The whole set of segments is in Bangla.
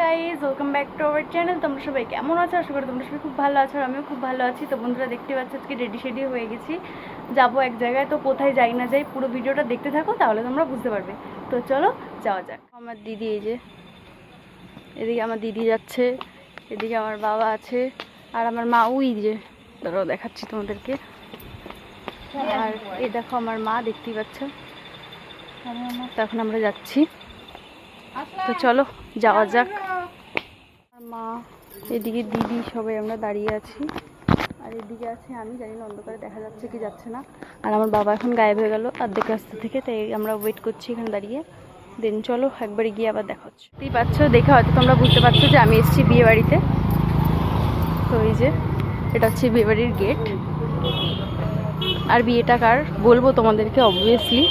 Guys, welcome back to our channel. তোমরা সবাই কেমন আছো? আশা করি তোমরা সবাই খুব ভালো আছো, আর আমিও খুব ভালো আছি। তো বন্ধুরা, দেখতে পাচ্ছ আজকে রেডি হয়ে গেছি, যাবো এক জায়গায়। তো কোথায় যাই না যাই পুরো ভিডিওটা দেখতে থাকো, তাহলে তোমরা বুঝতে পারবে। তো চলো যাওয়া যাক। আমার দিদি এই যে, এদিকে আমার দিদি যাচ্ছে, এদিকে আমার বাবা আছে, আর আমার মা ওই যে, ধরো দেখাচ্ছি তোমাদেরকে। আর এই দেখো আমার মা, দেখতেই পাচ্ছ। তো এখন আমরা যাচ্ছি, তো চলো যাওয়া যাক। মা, এদিকে দিদি, সবাই আমরা দাঁড়িয়ে আছি, আর এদিকে আছে আমি, জানি না অন্ধকারে দেখা যাচ্ছে কি যাচ্ছে না। আর আমার বাবা এখন গায়েব হয়ে গেল অর্ধেক রাস্তা থেকে, তাই আমরা ওয়েট করছি এখানে দাঁড়িয়ে। দেন চলো একবারে গিয়ে আবার দেখা হচ্ছে। বুঝতেই পারছো, দেখে হয়তো তোমরা বুঝতে পারছো যে আমি এসেছি বিয়ে বাড়িতে। তো এই যে, এটা হচ্ছে বিয়ে বাড়ির গেট। আর বিয়েটা কার বলবো তোমাদেরকে অবভিয়াসলি।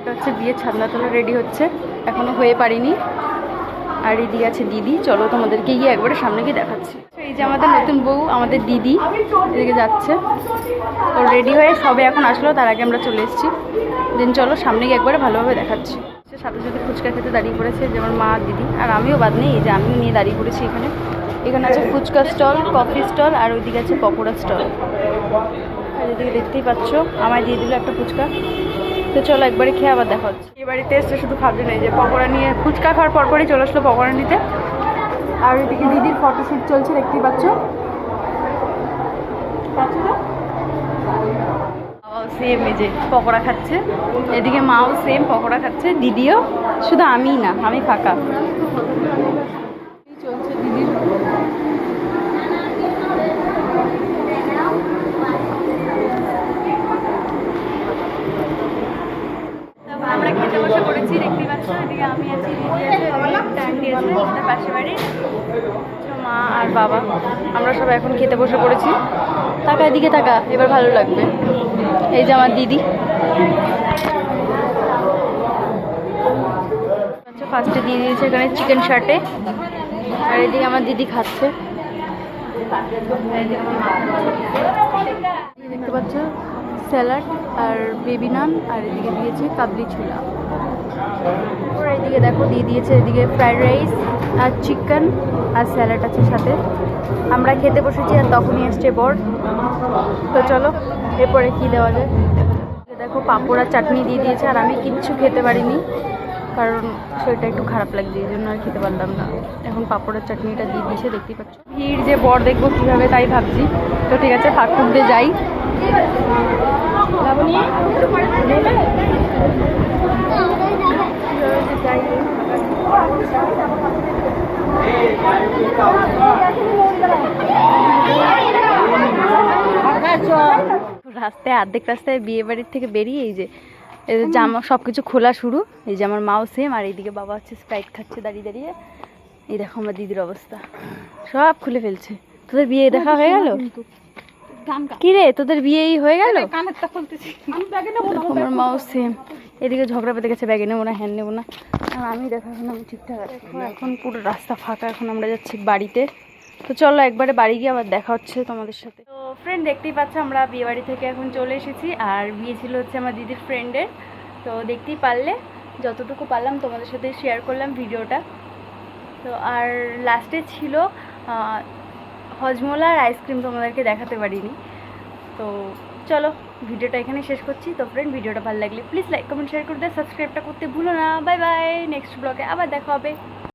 এটা হচ্ছে বিয়ের ছাদনা তোলা রেডি হচ্ছে, এখনো হয়ে পারিনি। আর এদিকে আছে দিদি, চলো তোমাদেরকে গিয়ে একবারে সামনে গিয়ে দেখাচ্ছি। এই যে আমাদের নতুন বউ, আমাদের দিদি এদিকে যাচ্ছে। তো রেডি হয়ে সবে এখন আসলো, তার আগে আমরা চলে এসেছি। দেন চলো সামনে গিয়ে একবারে ভালোভাবে দেখাচ্ছি। সাথে সাথে ফুচকা খেতে দাঁড়িয়ে পড়েছে যেমন মা দিদি, আর আমিও বাদ নেই, এই যে আমি নিয়ে দাঁড়িয়ে পড়েছি এখানে। এখানে আছে ফুচকা স্টল, কফি স্টল, আর ওইদিকে আছে পকোড়া স্টল। আর এদিকে দেখতেই পাচ্ছ আমায় দিয়ে দিল একটা ফুচকা। তো চলো একবারে খেয়ে আবার দেখা হচ্ছে। এই বাড়িতে এসে শুধু খাবে না, যে পকোড়া নিয়ে, ফুচকা খাওয়ার পরপরই চলে আসলো পকোড়া নিতে। আর এদিকে দিদির ফটোশ্যুট চলছে, দেখতেই পাচ্ছ। সেম এই যে পকোড়া খাচ্ছে, এদিকে মাও সেম পকোড়া খাচ্ছে, দিদিও। শুধু আমিই না, আমি ফাঁকা। চলছে দিদির। আমরা খেতে বসে পড়েছি, দেখতেই পাচ্ছ। এদিকে আমি আছি, দিদি আছে, আন্টি আছে, আমাদের পাশে বাড়ি মা আর বাবা। আমরা সবাই এখন খেতে বসে পড়েছি। টাকা এদিকে টাকা, এবার ভালো লাগবে। এই যে আমার দিদি, ফার্স্টে দিয়ে দিয়েছে এখানে চিকেন শার্টে, আর এদিকে আমার দিদি খাচ্ছে। দেখতে পাচ্ছ স্যালাড আর বেবি নান, আর এদিকে দিয়েছে কাবলি ছোলা। ওর এদিকে দেখো দিয়ে দিয়েছে, এদিকে ফ্রাইড রাইস আর চিকেন আর স্যালাড আছে সাথে। আমরা খেতে বসেছি, আর তখনই এসছে বর। তো চলো এরপরে কি দেওয়া যায়। দেখো পাঁপড় আর চাটনি দিয়ে দিয়েছে, আর আমি কিচ্ছু খেতে পারিনি, কারণ শরীরটা একটু খারাপ লাগছে, এই জন্য আর খেতে পারলাম না। এখন পাঁপড়ের চাটনিটা দিয়ে দিয়েছে, দেখতেই পাচ্ছ। ভিড় যে বর দেখবো কীভাবে, তাই ভাবছি। তো ঠিক আছে, ফাঁক ফুক দিয়ে যাই। রাস্তায় অর্ধেক রাস্তায় বিয়ে বাড়ির থেকে বেরিয়ে এই যে জামা সব কিছু খোলা শুরু। এই যে আমার মাও সেম, আর এইদিকে বাবা হচ্ছে স্প্রাইট খাচ্ছে দাঁড়িয়ে দাঁড়িয়ে। এই দেখো আমার দিদির অবস্থা, সব খুলে ফেলছে। তোদের বিয়ে দেখা হয়ে গেল? কি রে, তোদের বিয়েই হয়ে গেল? আমার মাও সেম, এদিকে ঝগড়া পেতে গেছে, ব্যাগে নেবো না, হ্যান্ড নেবো না। আর আমি দেখা এখন আমি ঠিকঠাক আছি। এখন পুরো রাস্তা ফাঁকা, এখন আমরা যাচ্ছি বাড়িতে। তো চলো একবারে বাড়ি গিয়ে আবার দেখা হচ্ছে তোমাদের সাথে। তো ফ্রেন্ড, দেখতেই পাচ্ছ আমরা বিয়ে বাড়ি থেকে এখন চলে এসেছি, আর বিয়ে ছিল হচ্ছে আমার দিদির ফ্রেন্ডের। তো দেখতেই পারলে, যতটুকু পারলাম তোমাদের সাথে শেয়ার করলাম ভিডিওটা। তো আর লাস্টে ছিল হজমোলা আর আইসক্রিম, তোমাদেরকে দেখাতে পারিনি। তো চলো ভিডিওটা এখানে শেষ করছি। তো ফ্রেন্ড, ভিডিওটা ভালো লাগলে প্লিজ লাইক কমেন্ট শেয়ার করে দেয়, সাবস্ক্রাইবটা করতে ভুলো না। বাই বাই, নেক্সট ব্লগে আবার দেখা হবে।